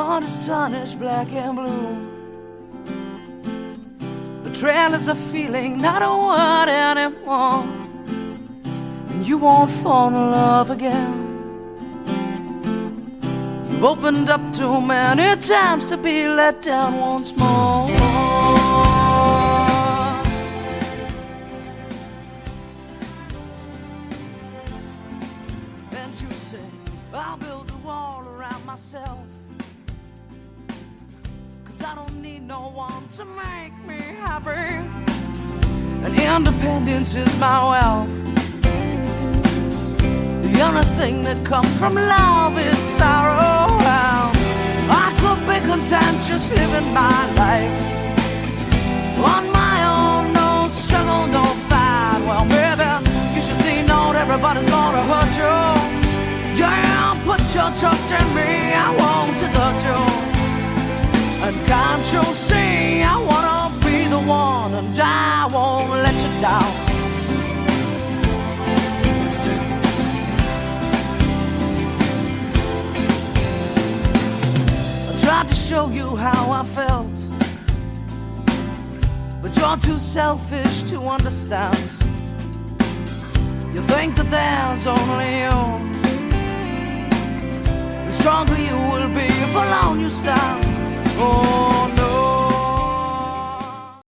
heart is tarnished black and blue. Betrayal is a feeling, not a word anymore. And you won't fall in love again. You've opened up too many times to be let down once more. And you say, I'll build a wall around myself, 'cause I don't need no one to make me happy. And independence is my wealth. The only thing that comes from love is sorrow. I could be content just living my life on my own, no struggle, no fight. Well, baby, you should see not everybody's gonna hurt you. Yeah, put your trust in me, I won't desert you. And can't you see, I wanna be the one, and I won't let you down. Tried to show you how I felt, but you're too selfish to understand. You think that there's only you. The stronger you will be if alone you stand. Oh,